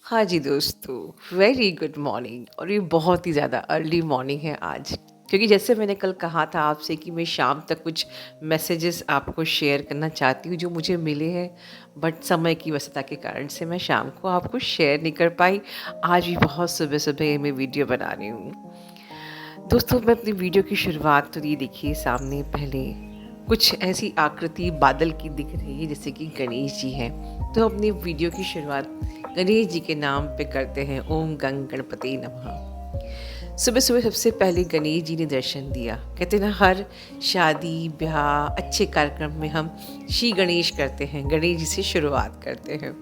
हाँ जी दोस्तों, very good morning. और ये बहुत ही ज़्यादा अर्ली मॉर्निंग है आज, क्योंकि जैसे मैंने कल कहा था आपसे कि मैं शाम तक कुछ मैसेजेस आपको शेयर करना चाहती हूँ जो मुझे मिले हैं, बट समय की व्यस्तता के कारण से मैं शाम को आपको शेयर नहीं कर पाई। आज भी बहुत सुबह सुबह मैं वीडियो बना रही हूँ। दोस्तों, मैं अपनी वीडियो की शुरुआत तो ये देखिए, सामने पहले कुछ ऐसी आकृति बादल की दिख रही है जैसे कि गणेश जी हैं। तो अपनी वीडियो की शुरुआत गणेश जी के नाम पे करते हैं। ओम गंग गणपति नमः। सुबह सुबह सबसे पहले गणेश जी ने दर्शन दिया। कहते हैं ना, हर शादी ब्याह अच्छे कार्यक्रम में हम श्री गणेश करते हैं, गणेश जी से शुरुआत करते हैं।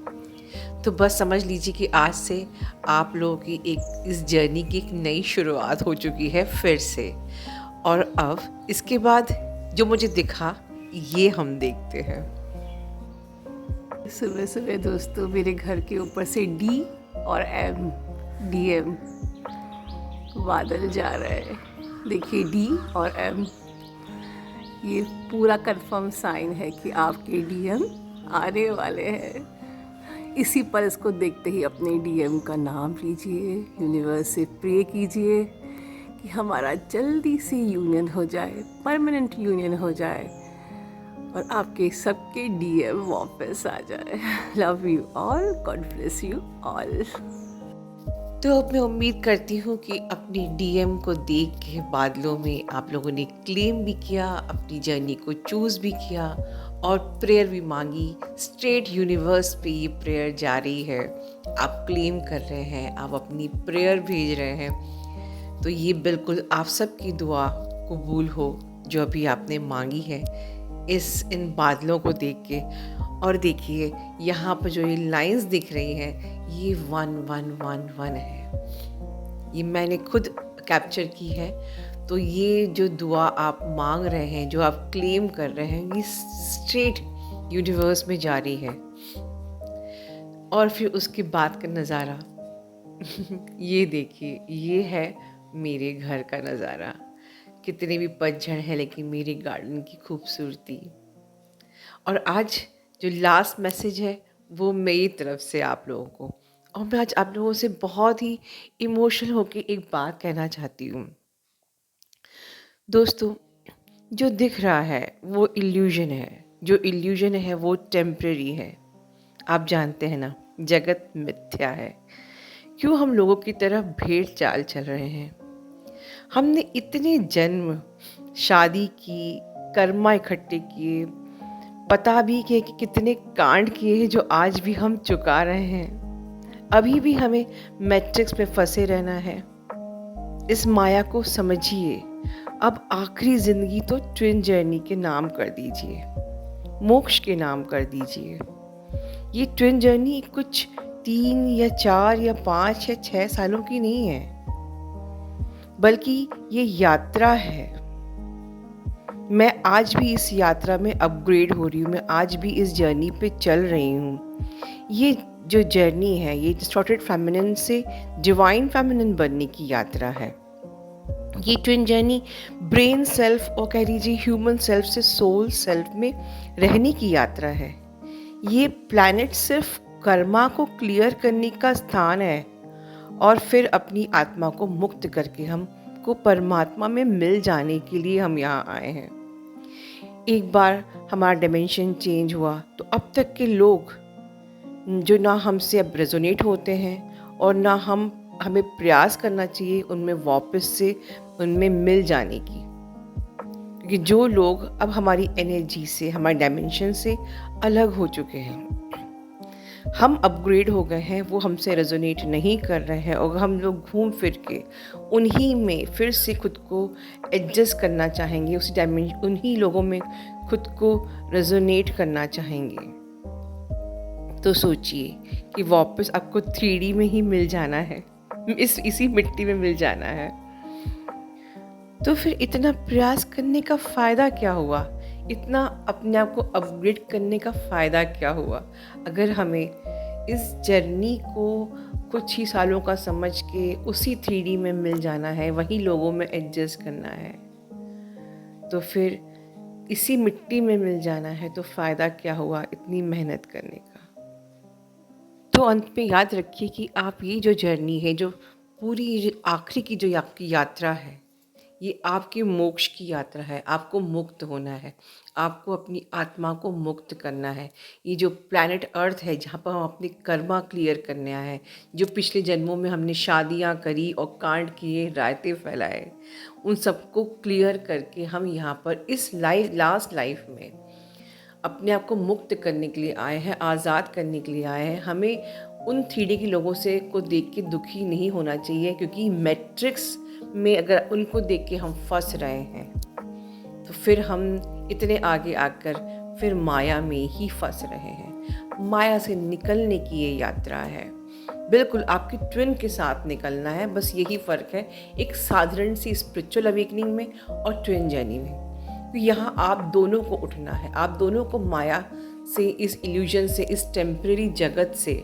तो बस समझ लीजिए कि आज से आप लोगों की एक इस जर्नी की एक नई शुरुआत हो चुकी है फिर से। और अब इसके बाद जो मुझे दिखा, ये हम देखते हैं। सुबह सुबह दोस्तों मेरे घर के ऊपर से डी और एम, डीएम बादल जा रहा है। देखिए डी और एम, ये पूरा कंफर्म साइन है कि आपके डीएम आने वाले हैं। इसी पर इसको देखते ही अपने डीएम का नाम लीजिए, यूनिवर्स से प्रे कीजिए कि हमारा जल्दी से यूनियन हो जाए, परमानेंट यूनियन हो जाए और आपके सबके डीएम वापस आ जाए। Love you all, God bless you all. तो अब मैं उम्मीद करती हूँ कि अपनी डीएम को देख के बादलों में आप लोगों ने क्लेम भी किया, अपनी जर्नी को चूज़ भी किया और प्रेयर भी मांगी। स्ट्रेट यूनिवर्स पे ये प्रेयर जा रही है। आप क्लेम कर रहे हैं, आप अपनी प्रेयर भेज रहे हैं। तो ये बिल्कुल आप सबकी दुआ कबूल हो जो अभी आपने मांगी है इन बादलों को देख के। और देखिए, यहाँ पर जो ये लाइंस दिख रही हैं, ये 1111 है। ये मैंने खुद कैप्चर की है। तो ये जो दुआ आप मांग रहे हैं, जो आप क्लेम कर रहे हैं, ये स्ट्रेट यूनिवर्स में जारी है। और फिर उसके बाद का नज़ारा ये देखिए, ये है मेरे घर का नज़ारा। कितने भी पतझड़ है, लेकिन मेरे गार्डन की खूबसूरती। और आज जो लास्ट मैसेज है वो मेरी तरफ से आप लोगों को। और मैं आज आप लोगों से बहुत ही इमोशनल होकर एक बात कहना चाहती हूँ। दोस्तों, जो दिख रहा है वो इल्यूजन है, जो इल्यूजन है वो टेम्परेरी है। आप जानते हैं ना, जगत मिथ्या है। क्यों हम लोगों की तरफ भेड़ चाल चल रहे हैं? हमने इतने जन्म, शादी की, कर्मा इकट्ठे किए, पता भी किए कि कितने कांड किए हैं जो आज भी हम चुका रहे हैं। अभी भी हमें मैट्रिक्स में फंसे रहना है। इस माया को समझिए। अब आखिरी जिंदगी तो ट्विन जर्नी के नाम कर दीजिए, मोक्ष के नाम कर दीजिए। ये ट्विन जर्नी कुछ 3 या 4 या 5 या 6 सालों की नहीं है, बल्कि ये यात्रा है। मैं आज भी इस यात्रा में अपग्रेड हो रही हूँ, मैं आज भी इस जर्नी पे चल रही हूँ। ये जो जर्नी है, ये डिस्टॉर्टेड फेमिनिन से डिवाइन फेमिनिन बनने की यात्रा है। ये ट्विन जर्नी ब्रेन सेल्फ और कह लीजिए ह्यूमन सेल्फ से सोल सेल्फ में रहने की यात्रा है। ये प्लैनेट सिर्फ कर्मा को क्लियर करने का स्थान है और फिर अपनी आत्मा को मुक्त करके हमको परमात्मा में मिल जाने के लिए हम यहाँ आए हैं। एक बार हमारा डायमेंशन चेंज हुआ तो अब तक के लोग जो ना हमसे अब रेजोनेट होते हैं और ना हमें प्रयास करना चाहिए उनमें वापस से उनमें मिल जाने की। क्योंकि जो लोग अब हमारी एनर्जी से, हमारे डायमेंशन से अलग हो चुके हैं, हम अपग्रेड हो गए हैं, वो हमसे रेजोनेट नहीं कर रहे हैं और हम लोग घूम फिर के उन्हीं में फिर से खुद को एडजस्ट करना चाहेंगे, उसी डायमेंशन, उन्हीं लोगों में खुद को रेजोनेट करना चाहेंगे। तो सोचिए कि वापस आपको 3D में ही मिल जाना है, इसी मिट्टी में मिल जाना है। तो फिर इतना प्रयास करने का फ़ायदा क्या हुआ? इतना अपने आप को अपग्रेड करने का फ़ायदा क्या हुआ? अगर हमें इस जर्नी को कुछ ही सालों का समझ के उसी 3D में मिल जाना है, वही लोगों में एडजस्ट करना है, तो फिर इसी मिट्टी में मिल जाना है, तो फ़ायदा क्या हुआ इतनी मेहनत करने का? तो अंत में याद रखिए कि आप ये जो जर्नी है, जो पूरी आखिरी की जो आपकी यात्रा है, ये आपके मोक्ष की यात्रा है। आपको मुक्त होना है, आपको अपनी आत्मा को मुक्त करना है। ये जो प्लैनेट अर्थ है, जहाँ पर हम अपने कर्मा क्लियर करने आए हैं, जो पिछले जन्मों में हमने शादियाँ करी और कांड किए, रायते फैलाए, उन सबको क्लियर करके हम यहाँ पर इस लास्ट लाइफ में अपने आप को मुक्त करने के लिए आए हैं, आज़ाद करने के लिए आए हैं। हमें उन 3D के लोगों से को देख के दुखी नहीं होना चाहिए, क्योंकि मैट्रिक्स में अगर उनको देख के हम फंस रहे हैं तो फिर हम इतने आगे आकर फिर माया में ही फंस रहे हैं। माया से निकलने की ये यात्रा है, बिल्कुल आपकी ट्विन के साथ निकलना है। बस यही फ़र्क है एक साधारण सी स्पिरिचुअल अवेकनिंग में और ट्विन जर्नी में। तो यहाँ आप दोनों को उठना है, आप दोनों को माया से, इस इल्यूजन से, इस टेम्परेरी जगत से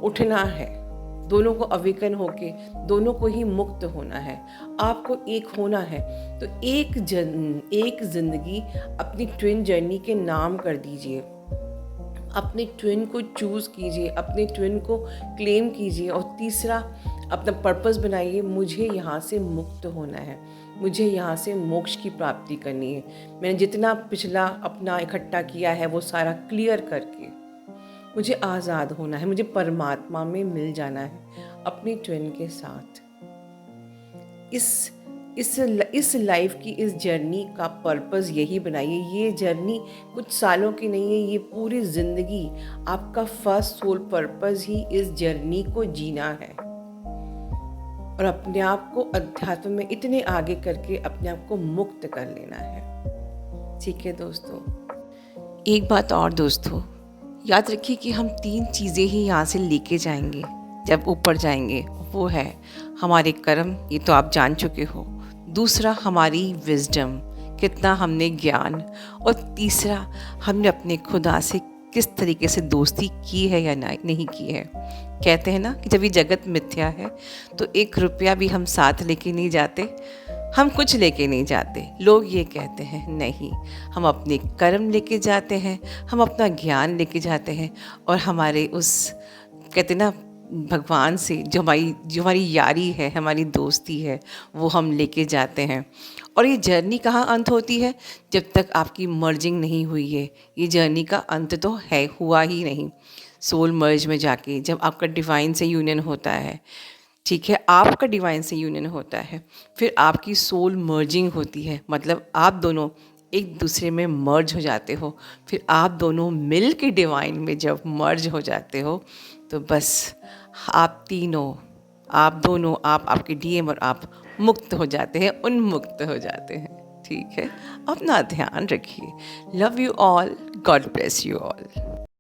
उठना है। दोनों को अवेकन होके दोनों को ही मुक्त होना है, आपको एक होना है। तो एक ज़िंदगी अपनी ट्विन जर्नी के नाम कर दीजिए, अपने ट्विन को चूज़ कीजिए, अपने ट्विन को क्लेम कीजिए, और तीसरा अपना पर्पस बनाइए, मुझे यहाँ से मुक्त होना है, मुझे यहाँ से मोक्ष की प्राप्ति करनी है। मैंने जितना पिछला अपना इकट्ठा किया है वो सारा क्लियर करके मुझे आज़ाद होना है, मुझे परमात्मा में मिल जाना है अपनी ट्विन के साथ। इस लाइफ की, इस जर्नी का पर्पस यही बनाइए। ये जर्नी कुछ सालों की नहीं है, ये पूरी ज़िंदगी आपका फर्स्ट सोल पर्पस ही इस जर्नी को जीना है और अपने आप को अध्यात्म में इतने आगे करके अपने आप को मुक्त कर लेना है। ठीक है दोस्तों, एक बात और दोस्तों, याद रखिए कि हम 3 चीज़ें ही यहाँ से लेके जाएंगे जब ऊपर जाएंगे। वो है हमारे कर्म, ये तो आप जान चुके हो। दूसरा हमारी विजडम, कितना हमने ज्ञान। और तीसरा हमने अपने खुदा से किस तरीके से दोस्ती की है या नहीं की है। कहते हैं ना कि जब ये जगत मिथ्या है तो 1 रुपया भी हम साथ लेके नहीं जाते, हम कुछ लेके नहीं जाते। लोग ये कहते हैं, नहीं, हम अपने कर्म लेके जाते हैं, हम अपना ज्ञान लेके जाते हैं, और हमारे उस, कहते ना, भगवान से जो हमारी यारी है, हमारी दोस्ती है, वो हम लेके जाते हैं। और ये जर्नी कहाँ अंत होती है? जब तक आपकी मर्जिंग नहीं हुई है। ये जर्नी का अंत तो है, हुआ ही नहीं। सोल मर्ज में जाके जब आपका डिवाइन से यूनियन होता है, ठीक है, आपका डिवाइन से यूनियन होता है, फिर आपकी सोल मर्जिंग होती है, मतलब आप दोनों एक दूसरे में मर्ज हो जाते हो। फिर आप दोनों मिल के डिवाइन में जब मर्ज हो जाते हो तो बस आप तीनों, आप दोनों, आप, आपके डीएम और आप मुक्त हो जाते हैं, उन्मुक्त हो जाते हैं। ठीक है, अपना ध्यान रखिए। Love you all, God bless you all.